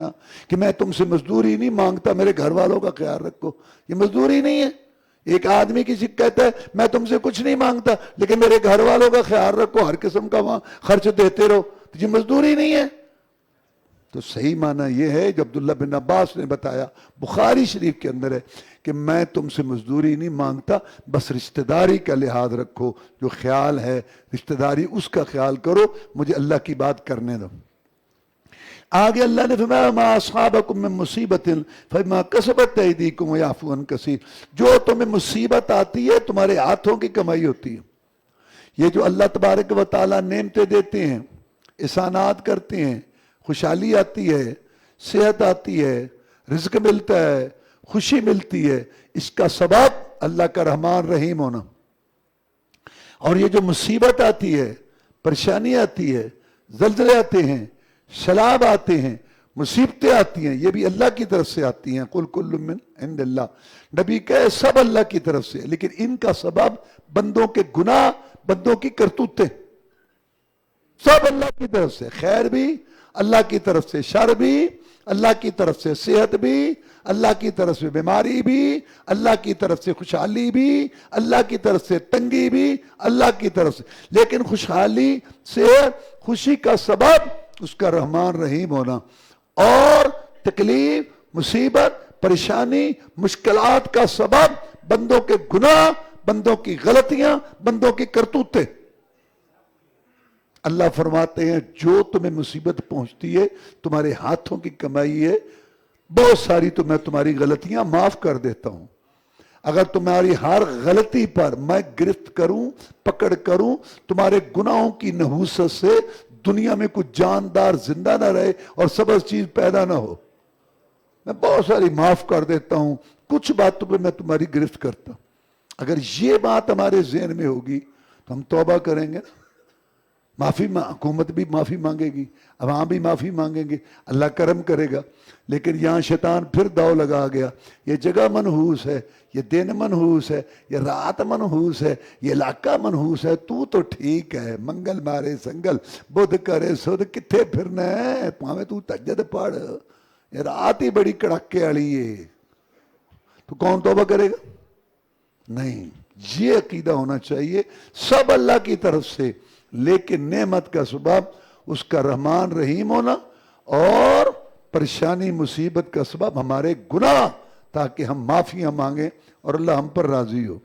کہ میں تم سے مزدوری نہیں مانگتا، میرے گھر والوں کا خیال رکھو. یہ مزدوری نہیں ہے. ایک آدمی کسی کہتا ہے میں تم سے کچھ نہیں مانگتا لیکن میرے گھر والوں کا خیال رکھو، ہر قسم کا وہاں خرچ دیتے رہو، تو یہ مزدوری نہیں ہے. تو صحیح معنی یہ ہے جو عبداللہ بن عباس نے بتایا، بخاری شریف کے اندر ہے کہ میں تم سے مزدوری نہیں مانگتا، بس رشتہ داری کا لحاظ رکھو، جو خیال ہے رشتہ داری اس کا خیال کرو، مجھے اللہ کی بات کرنے دو. آگے اللہ نے فرمایا ما اصحابکم من مصیبت فبما کسبت ایدیکم ویعفو عن کثیر. جو تمہیں مصیبت آتی ہے تمہارے ہاتھوں کی کمائی ہوتی ہے. یہ جو اللہ تبارک و تعالیٰ نعمتیں دیتے ہیں، احسانات کرتے ہیں، خوشحالی آتی ہے، صحت آتی ہے، رزق ملتا ہے، خوشی ملتی ہے، اس کا سبب اللہ کا رحمان رحیم ہونا. اور یہ جو مصیبت آتی ہے، پریشانی آتی ہے، زلزلے آتے ہیں، سیلاب آتے ہیں، مصیبتیں آتی ہیں، یہ بھی اللہ کی طرف سے آتی ہیں. قل کل من عند اللہ. نبی کہے سب اللہ کی طرف سے، لیکن ان کا سبب بندوں کے گناہ، بندوں کی کرتوتیں، سب اللہ کی طرف سے. خیر بھی اللہ کی طرف سے، شر بھی اللہ کی طرف سے، صحت بھی اللہ کی طرف سے، بیماری بھی اللہ کی طرف سے، خوشحالی بھی اللہ کی طرف سے، تنگی بھی اللہ کی طرف سے. لیکن خوشحالی سے خوشی کا سبب اس کا رحمان رحیم ہونا، اور تکلیف، مصیبت، پریشانی، مشکلات کا سبب بندوں کے گناہ، بندوں کی غلطیاں، بندوں کی کرتوتیں. اللہ فرماتے ہیں جو تمہیں مصیبت پہنچتی ہے تمہارے ہاتھوں کی کمائی ہے، بہت ساری تو میں تمہاری غلطیاں معاف کر دیتا ہوں. اگر تمہاری ہر غلطی پر میں گرفت کروں، پکڑ کروں، تمہارے گناہوں کی نحوست سے دنیا میں کچھ جاندار زندہ نہ رہے اور سبز چیز پیدا نہ ہو، میں بہت ساری معاف کر دیتا ہوں، کچھ باتوں پہ میں تمہاری گرفت کرتا ہوں. اگر یہ بات ہمارے ذہن میں ہوگی تو ہم توبہ کریں گے نا. معافی، حکومت بھی معافی مانگے گی، عوام بھی معافی مانگیں گے، اللہ کرم کرے گا. لیکن یہاں شیطان پھر داؤ لگا گیا، یہ جگہ منحوس ہے، یہ دن منحوس ہے، یہ رات منحوس ہے، یہ علاقہ منحوس ہے. تو ٹھیک ہے، منگل مارے سنگل، بدھ کرے سدھ، کتھے پھرنا ہے، پاویں تو تہجد پڑھ، یہ رات ہی بڑی کڑاکے والی ہے. تو کون توبہ کرے گا؟ نہیں. یہ عقیدہ ہونا چاہیے سب اللہ کی طرف سے، لیکن نعمت کا سبب اس کا رحمان رحیم ہونا، اور پریشانی مصیبت کا سبب ہمارے گناہ، تاکہ ہم معافیاں مانگیں اور اللہ ہم پر راضی ہو.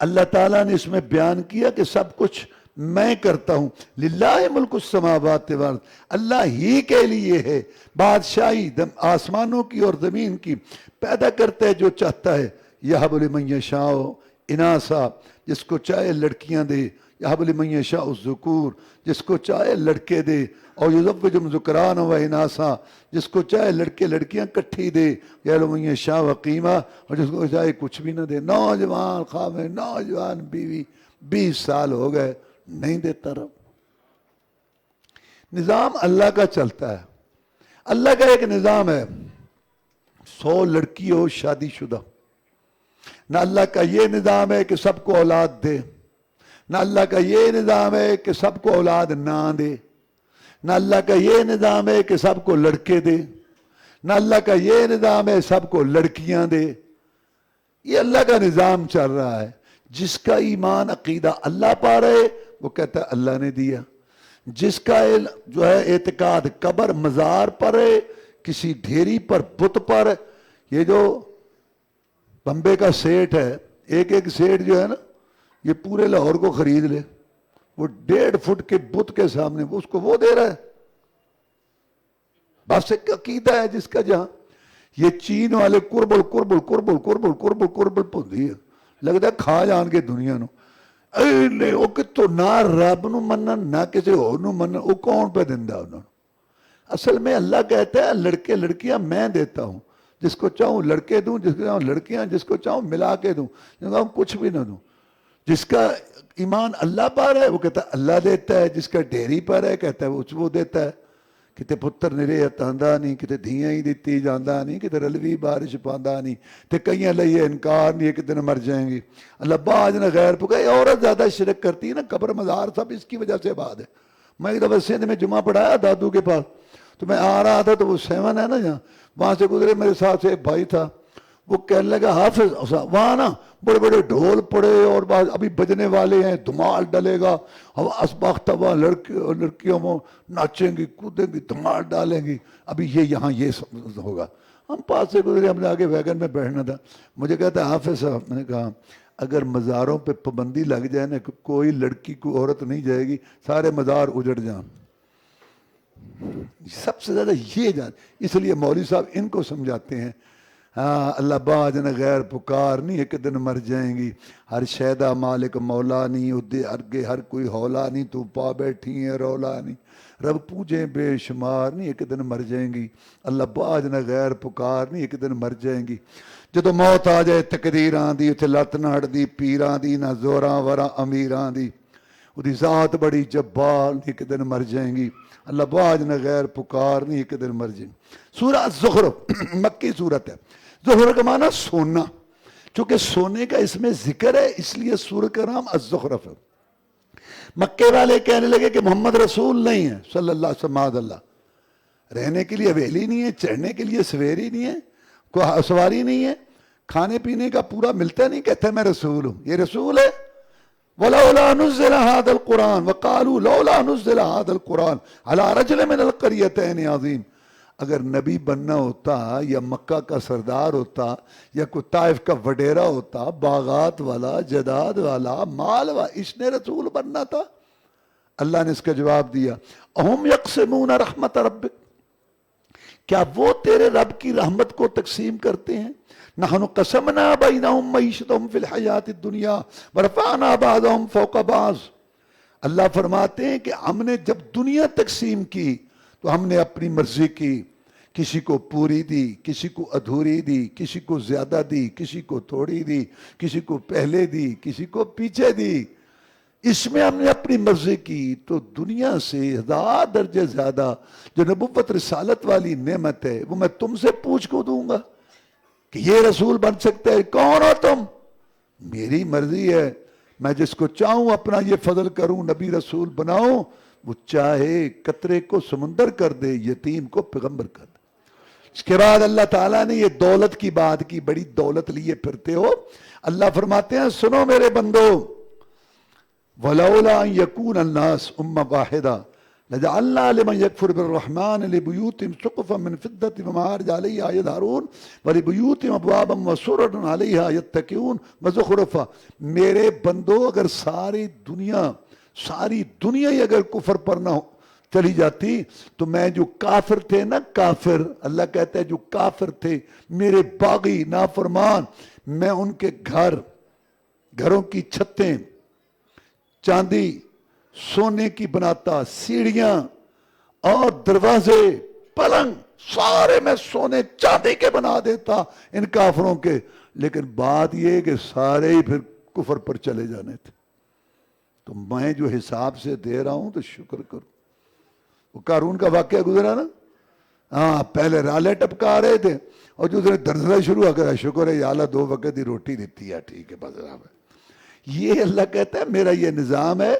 اللہ تعالیٰ نے اس میں بیان کیا کہ سب کچھ میں کرتا ہوں. للہ ملک السماوات والارض، اللہ ہی کے لیے ہے بادشاہی آسمانوں کی اور زمین کی. پیدا کرتا ہے جو چاہتا ہے، یہب لمن یشاء اناثا، جس کو چاہے لڑکیاں دے، یہب لمن یشاء الذکور، جس کو چاہے لڑکے دے، اور یزوج ذکران و اناثا، جس کو چاہے لڑکے لڑکیاں کٹھی دے، یا لمن یشاء وقیما، اور جس کو چاہے کچھ بھی نہ دے. نوجوان خواب میں نوجوان بیوی 20 سال ہو گئے نہیں دیتا رب. نظام اللہ کا چلتا ہے. اللہ کا ایک نظام ہے، 100 لڑکی ہو شادی شدہ. نہ اللہ کا یہ نظام ہے کہ سب کو اولاد دے، نہ اللہ کا یہ نظام ہے کہ سب کو اولاد نہ دے، نہ اللہ کا یہ نظام ہے کہ سب کو لڑکے دے، نہ اللہ کا یہ نظام ہے سب کو لڑکیاں دے. یہ اللہ کا نظام چل رہا ہے. جس کا ایمان عقیدہ اللہ پا رہے وہ کہتا ہے اللہ نے دیا. جس کا جو ہے اعتقاد قبر مزار پر ہے، کسی ڈھیری پر بت پر. یہ جو بمبے کا سیٹ ہے، ایک سیٹ جو ہے نا، یہ پورے لاہور کو خرید لے، وہ 1.5 فٹ کے بت کے سامنے اس کو وہ دے رہا ہے. بس ایک عقیدہ ہے جس کا جہاں. یہ چین والے قربل قربل قربل قربل قربل قربل پوندی ہے، لگتا ہے کھا جان کے دنیا نو. وہ کتوں نہ رب نو منن نہ کسی اور نو منن، وہ کون پہ دیندا انہوں. اصل میں اللہ کہتا ہے لڑکے لڑکیاں میں دیتا ہوں، جس کو چاہوں لڑکے دوں، جس کو چاہوں لڑکیاں، جس کو چاہوں ملا کے دوں، جس کو چاہوں کچھ بھی نہ دوں. جس کا ایمان اللہ پر ہے وہ کہتا ہے اللہ دیتا ہے، جس کا ڈھیری پر ہے کہتا ہے وہ دیتا ہے. کتے پتر نرے تاندا نہیں، کتے دھیاں ہی دیتی جاندا نہیں، کتے رلوی بارش پاندا نہیں، تے کئیاں لئیے انکار نہیں، ایک دن مر جائیں گی. اللہ باج نہ غیر پکائے. عورت زیادہ شرک کرتی ہے نا، قبر مزار سب اس کی وجہ سے بات ہے. میں ایک دفعہ سندھ میں جمعہ پڑھایا دادو کے پاس، تو میں آ رہا تھا تو وہ 7 ہے نا جہاں، وہاں سے گزرے، میرے ساتھ سے ایک بھائی تھا، وہ کہنے لگا حافظ وہاں نا بڑے بڑے ڈھول پڑے اور ابھی بجنے والے ہیں، دھمال ڈلے گا، اسباختہ وہاں لڑکیوں میں ناچیں گی کودیں گی دھمال ڈالیں گی، ابھی یہاں یہ ہوگا۔ ہم پاس سے گزرے، ہم نے آگے ویگن میں بیٹھنا تھا، مجھے کہتا ہے حافظ صاحب، میں نے کہا اگر مزاروں پہ پابندی لگ جائے نا کہ کوئی لڑکی کو عورت نہیں جائے گی، سارے مزار اجڑ جائیں۔ سب سے زیادہ یہ جان، اس لیے مولوی صاحب ان کو سمجھاتے ہیں، ہاں اللہ باج نہ غیر پکار نہیں، ایک دن مر جائیں گی، ہر شیدہ مالک مولا نہیں، ادے ارگے ہر کوئی ہولا نہیں، تو پا بیٹھی ہے رولا نہیں، رب پوجیں بے شمار نہیں، ایک دن مر جائیں گی، اللہ باج نہ غیر پکار نہیں، ایک دن مر جائیں گی۔ جدو موت آ جائے تقدیراں دی، اتھے لت نہ ہٹ دی پیراں دی، نہ زوراں وراں امیراں دی، وہ ذات بڑی جبار نہیں، ایک دن مر جائیں گی، اللہ باج نہ غیر پکار نہیں، ایک دن مر جائیں گی۔ سورہ زخرف مکی صورت ہے، زخرف کا معنی سونا، چونکہ سونے کا اس میں ذکر ہے اس لیے سورہ کا نام الزخرف ہے۔ مکے والے کہنے لگے کہ محمد رسول نہیں ہے صلی اللہ علیہ وسلم، اللہ رہنے کے لیے حویلی نہیں ہے، چڑھنے کے لیے سویری نہیں ہے، کوئی سواری نہیں ہے، کھانے پینے کا پورا ملتا نہیں، کہتے میں رسول ہوں، یہ رسول ہے۔ وَلَوْلَا نُزِّلَ هَذَا الْقُرْآنُ وَقَالُوا لَوْلَا نُزِّلَ هَذَا الْقُرْآنُ عَلَىٰ رَجُلٍ مِّنَ الْقَرْيَتَيْنِ عَظِيمٍ، اگر نبی بننا ہوتا یا مکہ کا سردار ہوتا یا کوئی طائف کا وڈیرا ہوتا، باغات والا، جداد والا، مال والا، اس نے رسول بننا تھا۔ اللہ نے اس کا جواب دیا، اَهُمْ يَقْسِمُونَ رَحْمَةَ رَبِّكَ، کیا وہ تیرے رب کی رحمت کو تقسیم کرتے ہیں؟ نحن قسمنا بینہم معیشتہم فی الحیات الدنیا ورفعنا بعضہم فوق بعض، اللہ فرماتے ہیں کہ ہم نے جب دنیا تقسیم کی تو ہم نے اپنی مرضی کی، کسی کو پوری دی، کسی کو ادھوری دی، کسی کو زیادہ دی، کسی کو تھوڑی دی، کسی کو پہلے دی، کسی کو پیچھے دی، اس میں ہم نے اپنی مرضی کی۔ تو دنیا سے 1000 درجے زیادہ جو نبوت رسالت والی نعمت ہے وہ میں تم سے پوچھ کو دوں گا کہ یہ رسول بن سکتے ہیں، کون ہو تم؟ میری مرضی ہے، میں جس کو چاہوں اپنا یہ فضل کروں، نبی رسول بناؤں، وہ چاہے قطرے کو سمندر کر دے، یتیم کو پیغمبر کر دے۔ اس کے بعد اللہ تعالیٰ نے یہ دولت کی بات کی، بڑی دولت لیے پھرتے ہو، اللہ فرماتے ہیں سنو میرے بندو، وَلَوْلَا أَن يَكُونَ النَّاسُ أُمَّةً وَاحِدَةً لَجَعَلْنَا لِمَن يَكْفُرُ بِالرَّحْمَنِ لِبُيُوتِهِمْ سُقُفًا مِّن فِضَّةٍ وَمَعَارِجَ عَلَيْهَا يَظْهَرُونَ وَلِبُيُوتِهِمْ أَبْوَابًا وَسُرُرًا عَلَيْهَا يَتَّكِئُونَ وَزُخْرُفًا، میرے بندو اگر ساری دنیا ہی اگر کفر پر نہ چلی جاتی تو میں جو کافر تھے نا، کافر، اللہ کہتا ہے جو کافر تھے میرے باغی نافرمان، میں ان کے گھروں کی چھتیں چاندی سونے کی بناتا، سیڑھیاں اور دروازے پلنگ سارے میں سونے چاندی کے بنا دیتا ان کافروں کے، لیکن بات یہ کہ سارے ہی پھر کفر پر چلے جانے تھے۔ تو میں جو حساب سے دے رہا ہوں تو شکر کرو۔ وہ قارون کا واقعہ گزرا نا، ہاں پہلے رالے ٹپکا رہے تھے اور جو درزلہ شروع ہو گیا، شکر ہے یا اللہ 2 وقت ہی روٹی دیتی ہے، ٹھیک ہے بس رہا ہے۔ یہ اللہ کہتا ہے میرا یہ نظام ہے،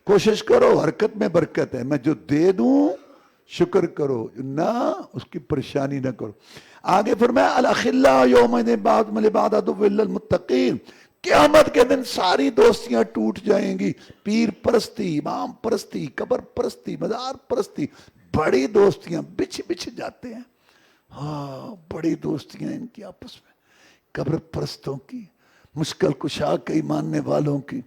کوشش کرو، حرکت میں برکت ہے، میں جو دے دوں شکر کرو، نہ اس کی پریشانی نہ کرو۔ آگے فرمایا الاخلاء یومئذ بعضهم لبعض عدو الا المتقین، قیامت کے دن ساری دوستیاں ٹوٹ جائیں گی، پیر پرستی، امام پرستی، قبر پرستی، مزار پرستی، بڑی دوستیاں بچھ جاتے ہیں۔ ہاں بڑی دوستیاں ان کی آپس میں، قبر پرستوں کی، مشکل کشا کئی ماننے والوں کی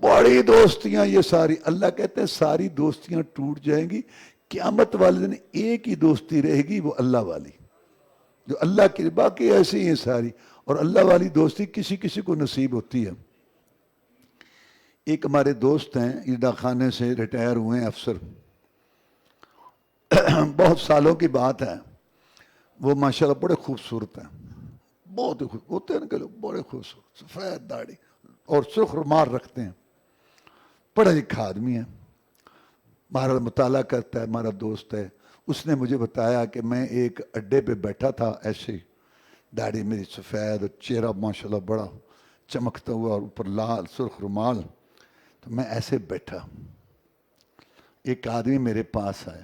بڑی دوستیاں، یہ ساری اللہ کہتے ہیں ساری دوستیاں ٹوٹ جائیں گی، قیامت والے دن ایک ہی دوستی رہے گی، وہ اللہ والی، جو اللہ کی، باقی ایسی ہیں ساری، اور اللہ والی دوستی کسی کسی کو نصیب ہوتی ہے۔ ایک ہمارے دوست ہیں، عیدہ خانے سے ریٹائر ہوئے ہیں افسر، بہت سالوں کی بات ہے، وہ ماشاءاللہ بڑے خوبصورت ہیں، بہت ہوتے ہیں نا کہ لوگ بڑے خوبصورت، سفید داڑھی اور سرخ رومال رکھتے ہیں، پڑھا لکھا آدمی ہے، ہمارا مطالعہ کرتا ہے، ہمارا دوست ہے۔ اس نے مجھے بتایا کہ میں ایک اڈے پہ بیٹھا تھا، ایسے داڑھی میری سفید اور چہرہ ماشاءاللہ بڑا چمکتا ہوا اور اوپر لال سرخ رومال، تو میں ایسے بیٹھا، ایک آدمی میرے پاس آیا،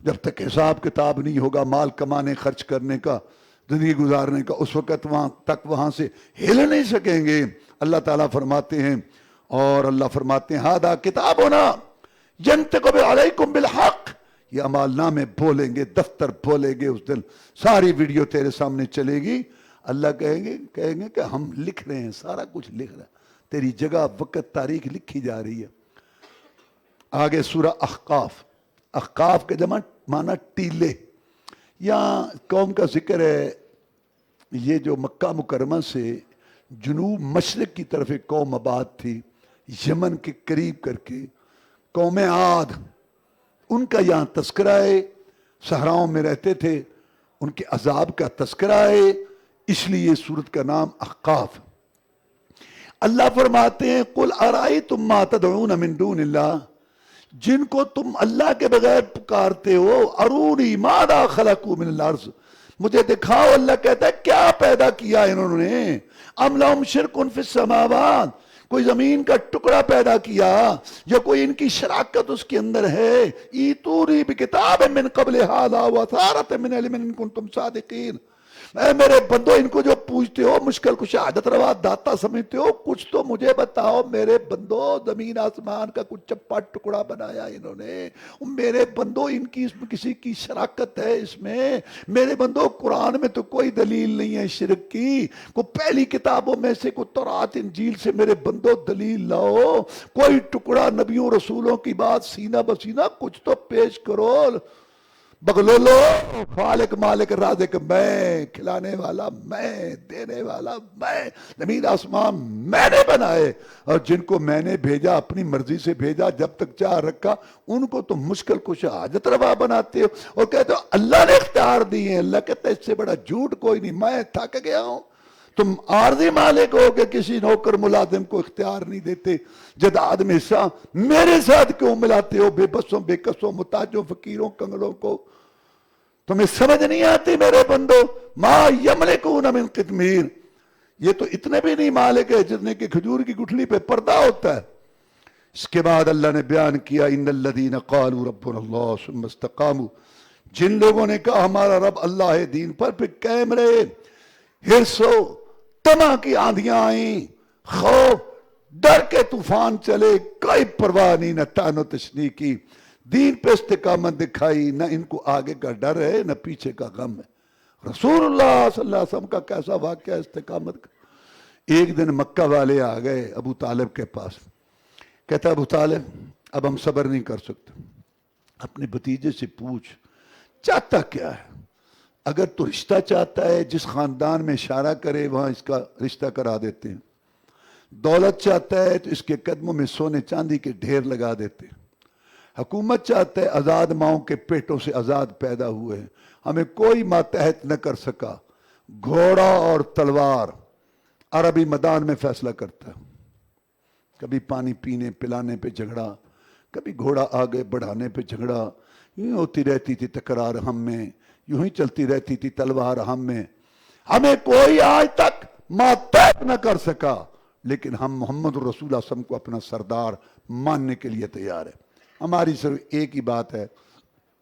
جب تک حساب کتاب نہیں ہوگا مال کمانے خرچ کرنے کا زندگی گزارنے کا اس وقت وہاں سے ہل نہیں سکیں گے. اللہ تعالیٰ فرماتے ہیں اور اللہ فرماتے ہیں ہاذا کتابنا ینطق علیکم بالحق. یہ اعمال نامے بولیں گے, دفتر بولیں گے, اس دن ساری ویڈیو تیرے سامنے چلے گی. اللہ کہیں گے کہ ہم لکھ رہے ہیں, سارا کچھ لکھ رہے ہیں, تیری جگہ وقت تاریخ لکھی جا رہی ہے. آگے سورہ احقاف. احقاف کے جمع معنی ٹیلے. یہاں قوم کا ذکر ہے. یہ جو مکہ مکرمہ سے جنوب مشرق کی طرف ایک قوم آباد تھی, یمن کے قریب کر کے, قوم عاد, ان کا یہاں تذکرہ ہے. صحراؤں میں رہتے تھے, ان کے عذاب کا تذکرہ ہے, اس لیے سورت کا نام احقاف. اللہ فرماتے ہیں قل ارائیتم ما تدعون من دون اللہ, جن کو تم اللہ کے بغیر پکارتے ہو, ارونی ماذا خلقوا من الارض, مجھے دکھاؤ. اللہ کہتا ہے کیا پیدا کیا انہوں نے. ام لہم شرک فی السماوات, کوئی زمین کا ٹکڑا پیدا کیا یا کوئی ان کی شراکت اس کے اندر ہے. ایتونی بکتاب من قبل ھذا واثارۃ من علم ان کنتم صادقین. اے میرے بندو, ان کو جو پوچھتے ہو, مشکل کشا حاجت روا داتا سمجھتے ہو, کچھ تو مجھے بتاؤ میرے بندو. زمین آسمان کا کچھ چپا ٹکڑا بنایا انہوں نے. میرے بندو ان کی اس میں کسی کی شراکت ہے اس میں. میرے بندو قرآن میں تو کوئی دلیل نہیں ہے شرک کی. کو پہلی کتابوں میں سے کو تورات انجیل سے میرے بندو دلیل لاؤ. کوئی ٹکڑا نبیوں رسولوں کی بات سینہ بسینہ کچھ تو پیش کرو. بغلولو, خالق مالک رازق میں, کھلانے والا میں, دینے والا میں, زمین آسمان میں نے بنائے, اور جن کو میں نے بھیجا اپنی مرضی سے بھیجا, جب تک چاہ رکھا, ان کو تم مشکل کش حاجت روا بناتے ہو اور کہتے ہو اللہ نے اختیار دیے. اللہ کہتا ہے اس سے بڑا جھوٹ کوئی نہیں, میں تھک گیا ہوں. تم عارضی مالک ہو کہ کسی نوکر ملازم کو اختیار نہیں دیتے جداد میں حصہ. میرے ساتھ کیوں ملاتے ہو بے بسوں بے کسوں محتاجوں فقیروں کنگلوں کو. تمہیں سمجھ نہیں آتی میرے بندو. ما یملکون من قطمیر, یہ تو اتنے بھی نہیں مالک ہے جتنے کہ کھجور کی گٹھلی پہ پردہ ہوتا ہے. اس کے بعد اللہ نے بیان کیا ان الذین قالوا ربنا اللہ ثم استقاموا, جن لوگوں نے کہا ہمارا رب اللہ ہے, دین پر پھر قائم رہے. حرص و طمع کی آندھیاں آئیں, خوف ڈر کے طوفان چلے, کوئی پرواہ نہیں, نہ تان و تشنیع کی, دین پہ استقامت دکھائی. نہ ان کو آگے کا ڈر ہے نہ پیچھے کا غم ہے. رسول اللہ صلی اللہ علیہ وسلم کا کیسا واقعہ استقامت کا. ایک دن مکہ والے آ گئے ابو طالب کے پاس. کہتا ابو طالب اب ہم صبر نہیں کر سکتے, اپنے بھتیجے سے پوچھ چاہتا کیا ہے. اگر تو رشتہ چاہتا ہے جس خاندان میں اشارہ کرے وہاں اس کا رشتہ کرا دیتے ہیں. دولت چاہتا ہے تو اس کے قدموں میں سونے چاندی کے ڈھیر لگا دیتے ہیں. حکومت چاہتا ہے آزاد ماؤں کے پیٹوں سے آزاد پیدا ہوئے ہیں, ہمیں کوئی ماتحت نہ کر سکا. گھوڑا اور تلوار عربی میدان میں فیصلہ کرتا ہے. کبھی پانی پینے پلانے پہ جھگڑا, کبھی گھوڑا آگے بڑھانے پہ جھگڑا. یوں ہوتی رہتی تھی تکرار ہم میں, یوں ہی چلتی رہتی تھی تلوار ہم میں. ہمیں کوئی آج تک ماتحت نہ کر سکا, لیکن ہم محمد رسول اللہ صلی اللہ علیہ وسلم کو اپنا سردار ماننے کے لیے تیار ہے. ہماری صرف ایک ہی بات ہے,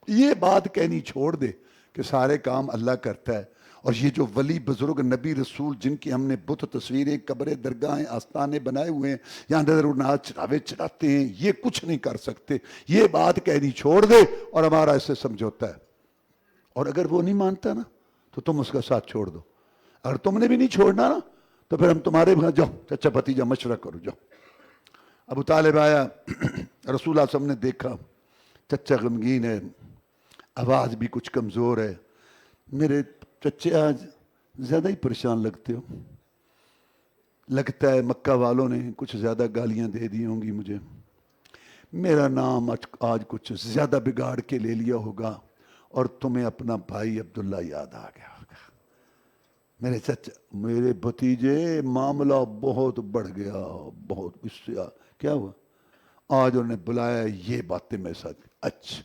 یہ بات کہنی چھوڑ دے کہ سارے کام اللہ کرتا ہے. اور یہ جو ولی بزرگ نبی رسول جن کی ہم نے بت تصویریں قبریں درگاہیں آستانے بنائے ہوئے ہیں, یہاں نظر ناز چڑھاوے چڑھاتے ہیں, یہ کچھ نہیں کر سکتے. یہ بات کہنی چھوڑ دے اور ہمارا اس سے سمجھوتا ہے. اور اگر وہ نہیں مانتا نا تو تم اس کا ساتھ چھوڑ دو. اگر تم نے بھی نہیں چھوڑنا نا تو پھر ہم تمہارے بھی جاؤ چچا بھتیجا مشورہ کرو جاؤ. ابو طالب آیا, رسول اللہ صلی اللہ علیہ وسلم نے دیکھا چچا غمگین ہے, آواز بھی کچھ کمزور ہے. میرے چچے آج زیادہ ہی پریشان لگتے ہو, لگتا ہے مکہ والوں نے کچھ زیادہ گالیاں دے دی ہوں گی مجھے, میرا نام آج کچھ زیادہ بگاڑ کے لے لیا ہوگا اور تمہیں اپنا بھائی عبداللہ یاد آ گیا ہوگا. میرے چچا میرے بھتیجے معاملہ بہت بڑھ گیا, بہت اس سے کیا ہوا, آج انہوں نے بلایا یہ باتیں میرے ساتھ. اچھا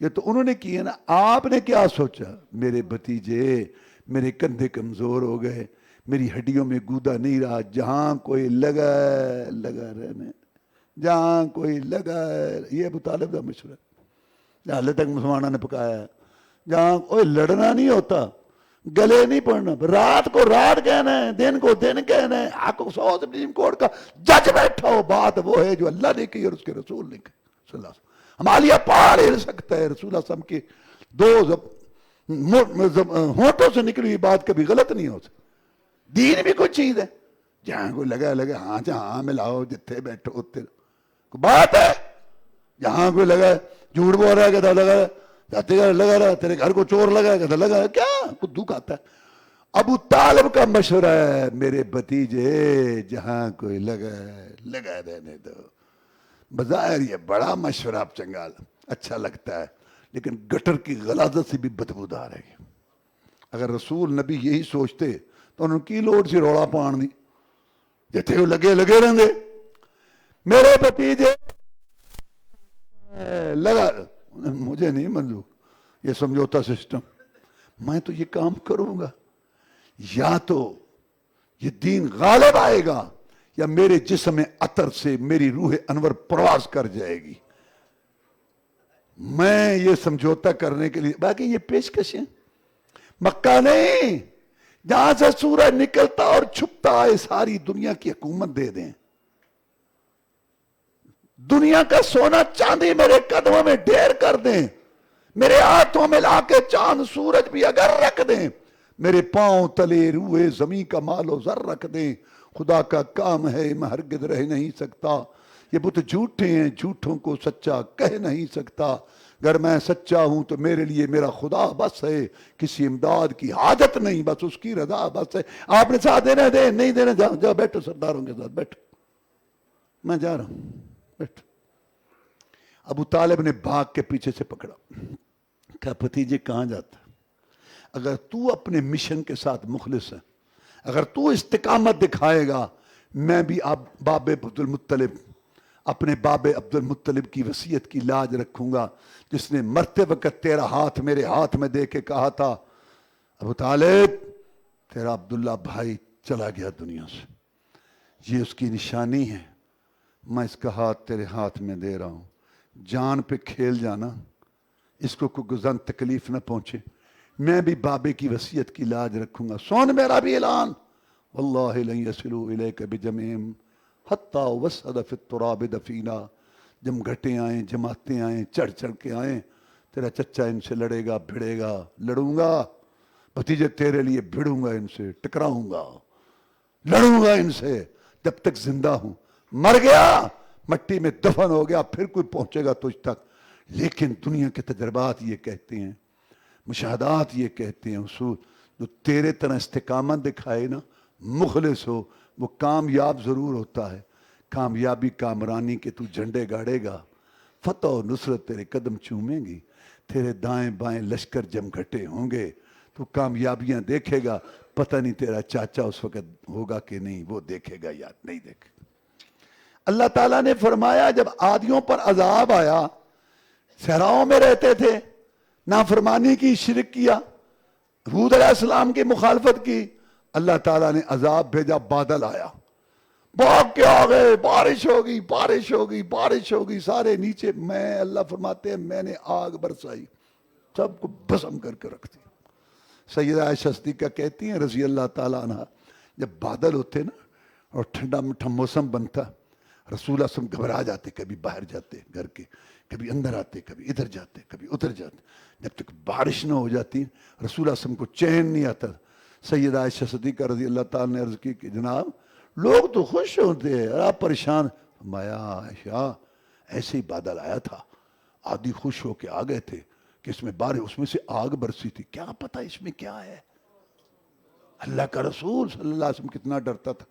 یہ تو انہوں نے کی ہے نا, آپ نے کیا سوچا؟ میرے بھتیجے میرے کندھے کمزور ہو گئے, میری ہڈیوں میں گودا نہیں رہا, جہاں کوئی لگا لگا رہنے, جہاں کوئی لگا. یہ ابو طالب کا مشورہ. حال تک مسلمانوں نے پکایا ہے، جہاں کوئی لڑنا نہیں ہوتا، گلے نہیں پڑنا، رات کو رات کہنا ہے، دن کو دن کہنا ہے، حق سو سپریم کورٹ کا جج بیٹھا ہو، بات وہ ہے جو اللہ نے کی اور اس کے رسول نے کی صلی اللہ علیہ وسلم۔ ہمالیہ پہاڑ ہل سکتا ہے، رسول اللہ صلی اللہ علیہ وسلم کی ہونٹوں سے نکلی ہوئی بات کبھی غلط نہیں ہو سکتی۔ دین بھی کوئی چیز ہے، جہاں کوئی لگا ہاں جہاں ملاؤ جتھے بیٹھو اتنے بات ہے، جہاں کوئی لگا جھوٹ بول رہا ہے کہتا لگا لگا رہا، تیرے گھر کو چور لگا کہتا لگا، کیا خود دکھ آتا ہے۔ ابو طالب کا مشورہ ہے، میرے بھتیجے جہاں کوئی لگا رہنے دو۔ بظاہر یہ بڑا مشورہ چنگا اچھا لگتا ہے، لیکن گٹر کی غلاظت سے بھی بدبودار ہے۔ اگر رسول نبی یہی سوچتے تو انہوں کی لوڑ سی روڑا پان دی، جتھے وہ لگے رہندے۔ میرے بھتیجے لگا، مجھے نہیں منظور یہ سمجھوتا سسٹم، میں تو یہ کام کروں گا، یا تو یہ دین غالب آئے گا یا میرے جسم عطر سے میری روح انور پرواز کر جائے گی۔ میں یہ سمجھوتا کرنے کے لیے، باقی یہ پیشکش ہے، مکہ نہیں، جہاں سے سورج نکلتا اور چھپتا ہے ساری دنیا کی حکومت دے دیں، دنیا کا سونا چاندی میرے قدموں میں ڈھیر کر دیں، میرے ہاتھوں میں لا کے چاند سورج بھی اگر رکھ دیں، میرے پاؤں تلے روئے زمین کا مال و زر رکھ دیں، خدا کا کام ہے میں ہرگز رہ نہیں سکتا۔ یہ بت جھوٹے ہیں، جھوٹوں کو سچا کہہ نہیں سکتا، اگر میں سچا ہوں تو میرے لیے میرا خدا بس ہے، کسی امداد کی حاجت نہیں، بس اس کی رضا بس ہے۔ آپ نے ساتھ دینا دے، نہیں دینا جاؤ بیٹھو سرداروں کے ساتھ بیٹھو، میں جا رہا ہوں بیٹھو۔ ابو طالب نے بھاگ کے پیچھے سے پکڑا، کہا بھتیجے کہاں جاتا؟ اگر تو اپنے مشن کے ساتھ مخلص ہے، اگر تو استقامت دکھائے گا، میں بھی باب عبد المطلب، اپنے باب عبد المطلب کی وصیت کی لاج رکھوں گا، جس نے مرتے وقت تیرا ہاتھ میرے ہاتھ میں دے کے کہا تھا ابو طالب تیرا عبداللہ بھائی چلا گیا دنیا سے، یہ اس کی نشانی ہے، میں اس کا ہاتھ تیرے ہاتھ میں دے رہا ہوں، جان پہ کھیل جانا، اس کو کوئی گزن تکلیف نہ پہنچے، میں بھی بابے کی وصیت کی لاج رکھوں گا، سون میرا بھی اعلان، واللہ لن یصلوا الیک بجمعہم حتی وسد فی التراب دفینا، جب گھٹیں آئیں جماعتیں آئیں چڑھ کے آئیں، تیرا چچا ان سے لڑے گا بھڑے گا، لڑوں گا بھتیجے تیرے لیے بھڑوں گا، ان سے ٹکراؤں گا، لڑوں گا ان سے جب تک زندہ ہوں، مر گیا مٹی میں دفن ہو گیا پھر کوئی پہنچے گا تجھ تک، لیکن دنیا کے تجربات یہ کہتے ہیں، مشاہدات یہ کہتے ہیں، اصول جو تیرے طرح استقامت دکھائے نا، مخلص ہو، وہ کامیاب ضرور ہوتا ہے، کامیابی کامرانی کے تو جھنڈے گاڑے گا، فتح و نصرت تیرے قدم چومیں گی، تیرے دائیں بائیں لشکر جمگھٹے ہوں گے، تو کامیابیاں دیکھے گا، پتہ نہیں تیرا چاچا اس وقت ہوگا کہ نہیں، وہ دیکھے گا یا نہیں دیکھے گا۔ اللہ تعالیٰ نے فرمایا جب عادیوں پر عذاب آیا، صحراؤں میں رہتے تھے، نافرمانی کی، شرک کیا، ہود علیہ السلام کی مخالفت کی، اللہ تعالیٰ نے عذاب بھیجا، بادل آیا، بھاگ کے آ گئے، بارش ہوگی بارش ہوگی بارش ہوگی، سارے نیچے، میں اللہ فرماتے ہیں میں نے آگ برسائی، سب کو بھسم کر کے رکھ دی۔ سیدہ عائشہ صدیقہ کہتی ہیں رضی اللہ تعالیٰ عنہ، جب بادل ہوتے نا اور ٹھنڈا میٹھا موسم بنتا، رسول اللہ صلی اللہ علیہ وسلم گھبرا جاتے، کبھی باہر جاتے گھر کے، کبھی اندر آتے، کبھی ادھر جاتے، کبھی ادھر جاتے، جب تک بارش نہ ہو جاتی رسول اللہ صلی اللہ علیہ وسلم کو چین نہیں آتا۔ سیدہ عائشہ صدیقہ رضی اللہ تعالیٰ نے عرض کی کہ جناب لوگ تو خوش ہوتے ہیں، آپ پریشان، فرمایا عائشہ ایسے ہی بادل آیا تھا، عادی خوش ہو کے آ گئے تھے کہ اس میں بارش، اس میں سے آگ برسی تھی، کیا پتہ اس میں کیا ہے۔ اللہ کا رسول صلی اللہ علیہ وسلم کتنا ڈرتا تھا۔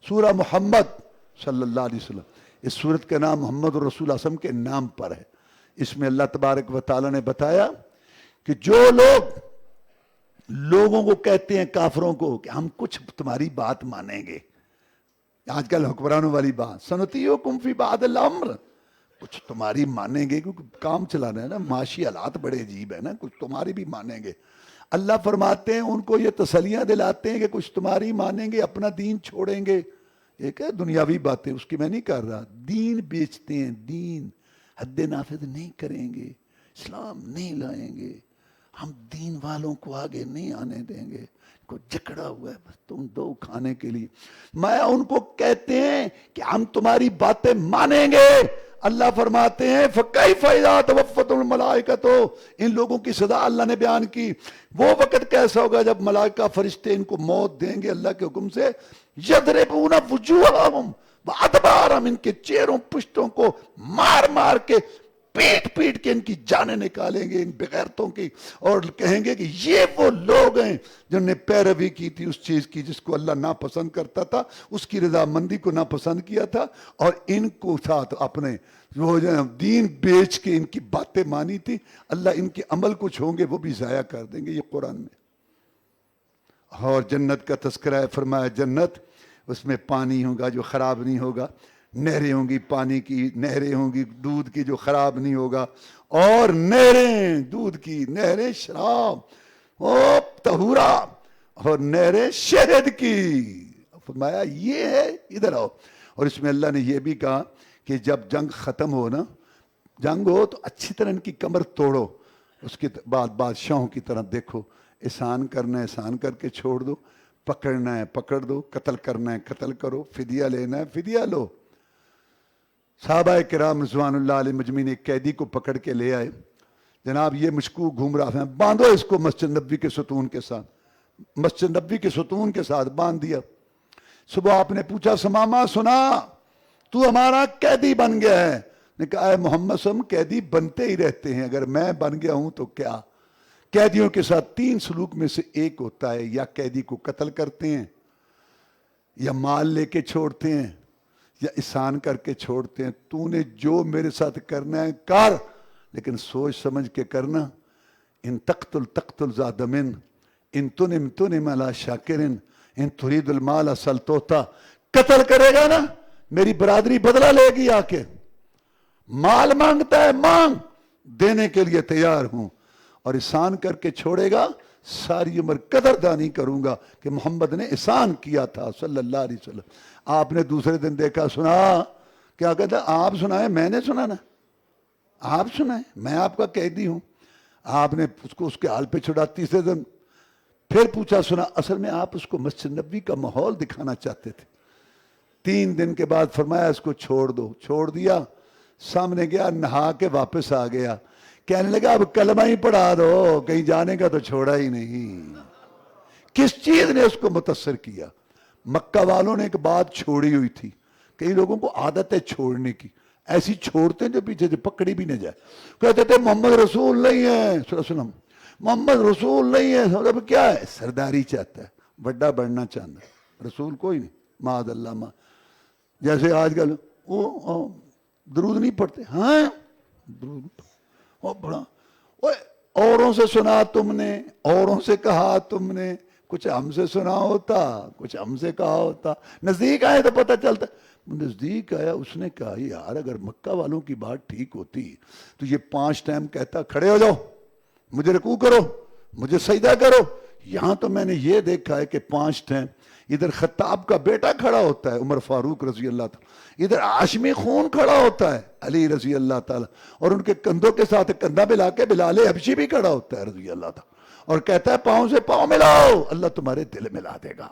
سورہ محمد صلی اللہ علیہ وسلم، اس سورت کا نام محمد رسول اللہ صلی اللہ علیہ وسلم کے نام پر ہے۔ اس میں اللہ تبارک و تعالیٰ نے بتایا کہ جو لوگ لوگوں کو کہتے ہیں کافروں کو کہ ہم کچھ تمہاری بات مانیں گے، آج کل حکمرانوں والی بات، سنطیعکم فی بعض الامر، کچھ تمہاری مانیں گے کیونکہ کام چلانا ہے نا، معاشی حالات بڑے عجیب ہے نا، کچھ تمہاری بھی مانیں گے۔ اللہ فرماتے ہیں ان کو یہ تسلیاں دلاتے ہیں کہ کچھ تمہاری مانیں گے، اپنا دین چھوڑیں گے، ایک ہے دنیاوی باتیں، اس کی میں نہیں کر رہا، دین بیچتے ہیں، دین حد نافذ نہیں کریں گے، اسلام نہیں لائیں گے، ہم دین والوں کو آگے نہیں آنے دیں گے، کو جکڑا ہوا ہے بس تم دو کھانے کے لیے۔ میں ان کو کہتے ہیں کہ ہم تمہاری باتیں مانیں گے۔ اللہ فرماتے ہیں فَكَيْفَ إِذَا تَوَفَّتْهُمُ الْمَلَائِكَةُ، ان لوگوں کی سزا اللہ نے بیان کی۔ وہ وقت کیسا ہوگا جب ملائکہ فرشتے ان کو موت دیں گے اللہ کے حکم سے، يَضْرِبُونَ وُجُوهَهُمْ وَأَدْبَارَهُمْ، ان کے چہروں پشتوں کو مار مار کے پیٹ پیٹ کے ان کی جانیں نکالیں گے ان بغیرتوں کی، اور کہیں گے کہ یہ وہ لوگ ہیں جنہوں نے پیروی کی تھی اس چیز کی جس کو اللہ ناپسند کرتا تھا، اس کی رضامندی کو ناپسند کیا تھا، اور ان کو ساتھ اپنے وہ دین بیچ کے ان کی باتیں مانی تھی۔ اللہ ان کے عمل کچھ ہوں گے وہ بھی ضائع کر دیں گے۔ یہ قرآن میں۔ اور جنت کا تذکرہ ہے، فرمایا جنت، اس میں پانی ہوگا جو خراب نہیں ہوگا، نہریں ہوں گی پانی کی، نہریں ہوں گی دودھ کی جو خراب نہیں ہوگا، اور نہریں دودھ کی، نہریں شراب او طہورا، اور نہریں شہد کی۔ فرمایا یہ ہے، ادھر آؤ۔ اور اس میں اللہ نے یہ بھی کہا کہ جب جنگ ختم ہو نا، جنگ ہو تو اچھی طرح ان کی کمر توڑو، اس کے بعد بادشاہوں کی طرح دیکھو، احسان کرنا ہے احسان کر کے چھوڑ دو، پکڑنا ہے پکڑ دو، قتل کرنا ہے قتل کرو، فدیہ لینا ہے فدیہ لو۔ صحابہ کرام رضوان اللہ علیہ مجمعین ایک قیدی کو پکڑ کے لے آئے، جناب یہ مشکوک گھوم رہا ہے، باندھو اس کو مسجد نبوی کے ستون کے ساتھ، مسجد نبوی کے ستون کے ساتھ باندھ دیا۔ صبح آپ نے پوچھا سماما سنا تو ہمارا قیدی بن گیا ہے؟ نے کہا اے محمد صلی اللہ علیہ وسلم قیدی بنتے ہی رہتے ہیں، اگر میں بن گیا ہوں تو کیا؟ قیدیوں کے ساتھ 3 سلوک میں سے ایک ہوتا ہے، یا قیدی کو قتل کرتے ہیں، یا مال لے کے چھوڑتے ہیں، یا احسان کر کے چھوڑتے ہیں۔ تو نے جو میرے ساتھ کرنا ہے کر، لیکن سوچ سمجھ کے کرنا۔ ان تقتل تقتل ذا دمن، ان تنم تنم علی شاکرن، ان ترید المال سلطوتا۔ قتل کرے گا نا میری برادری بدلہ لے گی، آ کے مال مانگتا ہے مانگ، دینے کے لیے تیار ہوں، اور احسان کر کے چھوڑے گا ساری عمر قدردانی کروں گا کہ محمد نے احسان کیا تھا صلی اللہ علیہ وسلم۔ آپ نے دوسرے دن دیکھا، سنا، کیا کہتا ہے؟ آپ سنائے، میں نے سنا نا، آپ سنائے، میں آپ کا قیدی ہوں۔ آپ نے اس کو اس کے حال پہ چھڑا۔ تیسرے دن پھر پوچھا، سنا، اصل میں آپ اس کو مسجد نبوی کا ماحول دکھانا چاہتے تھے۔ 3 دن کے بعد فرمایا اس کو چھوڑ دو، چھوڑ دیا، سامنے گیا، نہا کے واپس آ گیا، کہنے لگا اب کلمہ ہی پڑھا دو، کہیں جانے کا تو چھوڑا ہی نہیں۔ کس چیز نے اس کو متاثر کیا؟ مکہ والوں نے ایک بات چھوڑی ہوئی تھی، کئی لوگوں کو عادت ہے چھوڑنے کی، ایسی چھوڑتے ہیں جو پیچھے سے پکڑی بھی نہ جائے۔ کہتے تھے محمد رسول نہیں ہے صلی اللہ علیہ وسلم، محمد رسول نہیں ہے، اب کیا ہے؟ سرداری چاہتا ہے، بڑا بڑھنا چاہتا ہے، رسول کوئی نہیں، معاذ اللہ۔ جیسے آج کل وہ درود نہیں پڑھتے، ہاں درود بڑا، اوروں سے سنا تم نے، اوروں سے کہا تم نے، کچھ ہم سے سنا ہوتا، کچھ ہم سے کہا ہوتا، نزدیک آئے تو پتہ چلتا۔ نزدیک آیا، اس نے کہا یار اگر مکہ والوں کی بات ٹھیک ہوتی تو یہ 5 ٹائم کہتا کھڑے ہو جاؤ، مجھے رکوع کرو، مجھے سجدہ کرو۔ یہاں تو میں نے یہ دیکھا ہے کہ 5 ٹائم ادھر خطاب کا بیٹا کھڑا ہوتا ہے عمر فاروق رضی اللہ تعالیٰ، ادھر ہاشمی خون کھڑا ہوتا ہے علی رضی اللہ تعالیٰ، اور ان کے کندھوں کے ساتھ کندھا ملا کے بلال حبشی بھی کھڑا ہوتا ہے رضی اللہ تعالیٰ، اور کہتا ہے پاؤں سے پاؤں ملاؤ، اللہ تمہارے دل ملا دے گا۔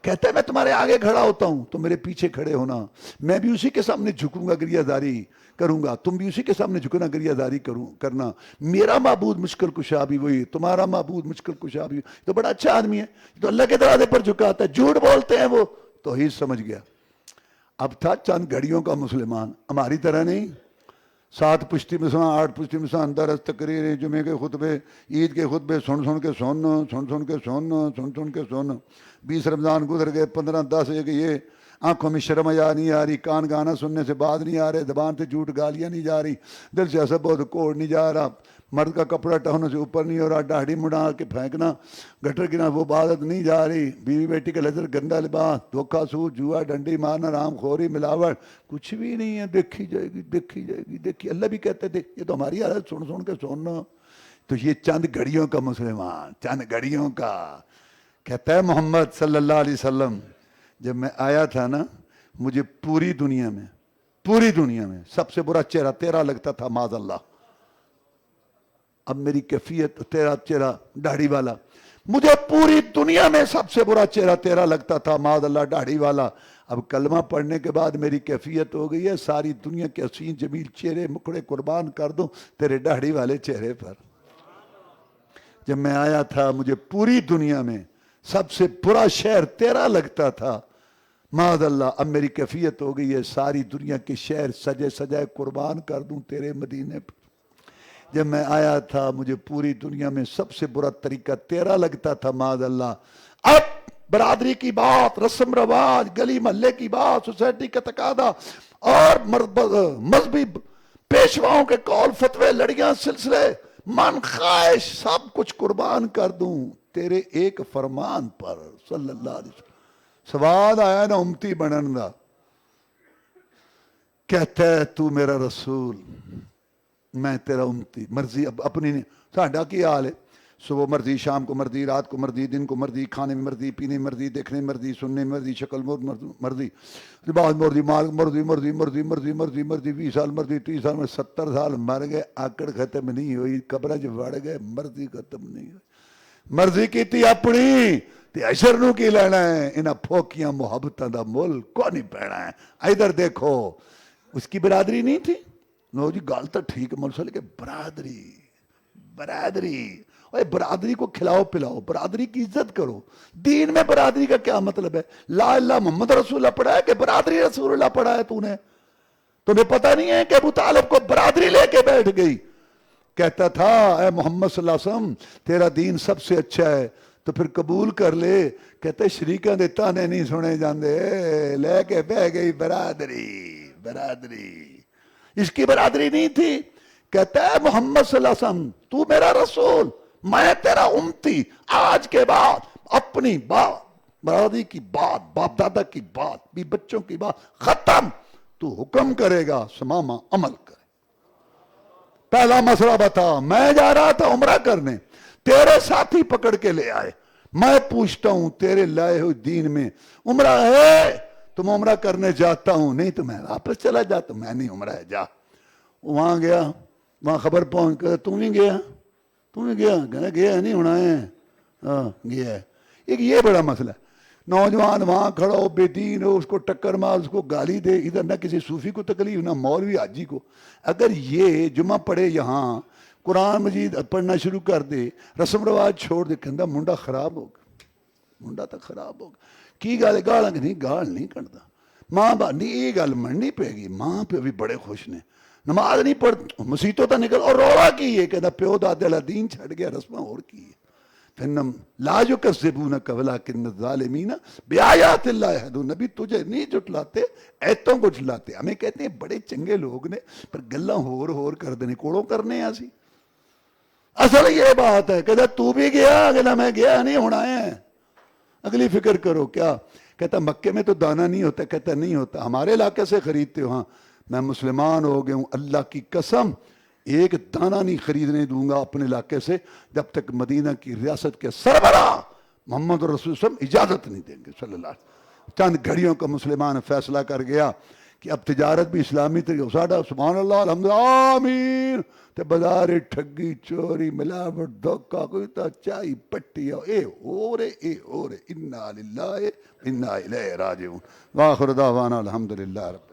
کہتا ہے میں تمہارے آگے کھڑا ہوتا ہوں تو میرے پیچھے کھڑے ہونا، میں بھی اسی کے سامنے جھکوں گا، گریہ داری کروں گا، تم بھی اسی کے سامنے جھکنا، گریہ داری کرنا۔ میرا معبود مشکل کشا بھی وہی، تمہارا معبود مشکل کشا بھی، تو بڑا اچھا آدمی ہے، تو اللہ کے دروازے پر جھکاتا ہے، جھوٹ بولتے ہیں وہ، توحید سمجھ گیا۔ اب تھا چند گھڑیوں کا مسلمان، ہماری طرح نہیں، 7 پشتی مسلمان، 8 پشتی مسلمان، درس تقریر، جمعے کے خطبے، عید کے خطبے، سن سن کے سن، سن سن کے سن، سن سن کے سن۔ 20 رمضان گزر گئے، 15 10 کہ یہ آنکھوں میں شرم حیا نہیں آ رہی، کان گانا سننے سے بات نہیں آ رہے، زبان سے جھوٹ گالیاں نہیں جا رہی، دل سے حسد بہت کوڑ نہیں جا رہا، مرد کا کپڑا ٹہنوں سے اوپر نہیں ہو رہا، داڑھی مڑا کے پھینکنا، گٹر گرنا وہ عادت نہیں جا رہی، بیوی بیٹی کا لذر گندا لباس، دھوکہ سود، جوا، ڈنڈی مارنا، رام خوری، ملاوٹ، کچھ بھی نہیں ہے، دیکھی جائے گی، دیکھی جائے گی، دیکھی۔ اللہ بھی کہتے تھے یہ تو ہماری حالت سن سن کے سننا۔ تو یہ چند گھڑیوں کا مسلمان، چند گھڑیوں کا۔ کہتا ہے محمد صلی اللہ علیہ وسلم جب میں آیا تھا نا، مجھے پوری دنیا میں سب سے برا چہرہ تیرا لگتا تھا، معاذ اللہ، اب میری کیفیت تیرا چہرہ داڑھی والا. مجھے پوری دنیا میں سب سے برا چہرہ تیرا لگتا تھا معاذ اللہ داڑھی والا. اب کلمہ پڑھنے کے بعد میری کیفیت ہو گئی ہے ساری دنیا کے حسین جمیل چہرے مکھڑے قربان کر دوں تیرے داڑھی والے چہرے پر. جب میں آیا تھا مجھے پوری دنیا میں سب سے برا شہر تیرا لگتا تھا معاذ اللہ. اب میری کیفیت ہو گئی ہے ساری دنیا کے شہر سجے سجائے قربان کر دوں تیرے مدینے پر. جب میں آیا تھا مجھے پوری دنیا میں سب سے برا طریقہ تیرا لگتا تھا معاذ اللہ. اب برادری کی بات، رسم رواج، گلی محلے کی بات، سوسائٹی کا تقاضا اور مذہبی پیشواؤں کے قول فتوے، لڑیاں، سلسلے، من خواہش سب کچھ قربان کر دوں تیرے ایک فرمان پر صلی اللہ علیہ وسلم. سوال آیا نا امتی بنن دا. کہتا ہے تو میرا رسول میں تیرا امتی. مرضی اپنی نہیں. ساڈا کی حال ہے صبح مرضی، شام کو مرضی، رات کو مرضی، دن کو مرضی، کھانے میں مرضی، پینے میں مرضی، دیکھنے میں مرضی، سننے میں مرضی، شکل مرضی، لباس مرضی، مال مرضی مرضی مرضی مرضی مرضی مرضی. 20 سال مرضی، 30 سال مرضی، 70 سال مر گئے آکڑ ختم نہیں ہوئی، قبر چ وڑ گئے مرضی ختم نہیں ہوئی. مرضی کیتی اپنی تے اشر نو کی لینا ہے. انہاں پھوکیاں محبتاں دا مول کو نہیں پینا ہے. ادھر دیکھو اس کی برادری نہیں تھی. نو جی گال تو ٹھیک ہے مولوی کہ برادری برادری اوے برادری کو کھلاؤ پلاؤ، برادری کی عزت کرو. دین میں برادری کا کیا مطلب ہے؟ لا اللہ محمد رسول اللہ پڑھا ہے کہ برادری رسول اللہ پڑھا ہے؟ تو نے تمہیں پتہ نہیں ہے کہ ابو طالب کو برادری لے کے بیٹھ گئی. کہتا تھا اے محمد صلی اللہ علیہ وسلم تیرا دین سب سے اچھا ہے تو پھر قبول کر لے. کہتے شریکاں دے تانے نہیں سنے جاندے، لے کے بہ گئی برادری برادری. اس کی برادری نہیں تھی. کہتا ہے محمد صلی اللہ علیہ وسلم تو میرا رسول میں تیرا امتی، آج کے بعد اپنی بات، برادری کی بات، باپ دادا کی بات، بھی بچوں کی بات ختم. تو حکم کرے گا سماما عمل کرے. پہلا مسئلہ بتا. میں جا رہا تھا عمرہ کرنے، تیرے ساتھی پکڑ کے لے آئے. میں پوچھتا ہوں تیرے لائے ہوئے دین میں عمرہ ہے؟ تم عمرہ کرنے جاتا ہوں. نہیں تو میں واپس چلا جاتا ہوں. میں نہیں عمرہ ہے جا. وہاں گیا، وہاں خبر پہنچ کر تم ہی گیا، تم ہی گیا. کہنا گیا نہیں ہونا ہے. ہاں گیا ہے. ایک یہ بڑا مسئلہ ہے. نوجوان وہاں کھڑا ہو بے دین ہو، اس کو ٹکر مار، اس کو گالی دے. ادھر نہ کسی صوفی کو تکلیف نہ مولوی حاجی کو. اگر یہ جمعہ پڑھے یہاں قرآن مجید پڑھنا شروع کر دے، رسم رواج چھوڑ دے، کہندا منڈا خراب ہوگا، منڈا تو خراب ہوگا. کی گل گالاں کہ نہیں گال نہیں کٹدا. ماں باپ نہیں یہ گل مننی پے گی. ماں پہ بھی بڑے خوش نے، نماز نہیں پڑھ مسیتوں تو نکل اور رولا کی ہے کہتا پیو دادے والا دین چھڑ گیا رسماں اور کی ہے. فنم لا یکذبونک ولکن الظالمین بآیات اللہ یجحدون. نبی تجھے نہیں جھٹلاتے، ایتوں کو جھٹلاتے. ہمیں کہتے ہیں بڑے چنگے لوگ نے پر گلاں ہور کر دینے کوڑوں کرنے ہیں. اصل یہ بات ہے. کہتا تو بھی گیا؟ کہتا میں گیا نہیں ہونا ہے. اگلی فکر کرو. کیا کہتا مکے میں تو دانا نہیں ہوتا. کہتا نہیں ہوتا. ہمارے علاقے سے خریدتے ہو؟ ہاں. میں مسلمان ہو گیا ہوں، اللہ کی قسم ایک دانہ نہیں خریدنے دوں گا اپنے علاقے سے جب تک مدینہ کی ریاست کے سربراہ محمد رسول صلی اللہ علیہ وسلم اجازت نہیں دیں گے صلی اللہ علیہ وسلم. چند گھڑیوں کا مسلمان فیصلہ کر گیا کہ اب تجارت بھی اسلامی طریقے ساڈا سبحان اللہ الحمدللہ آمین. تے بازار ٹھگی چوری ملاوٹ دھوکا کوئی تا چائی پٹی اے ہو رے انا للہ انا الیہ راجعون. واخر دعوانا الحمدللہ رب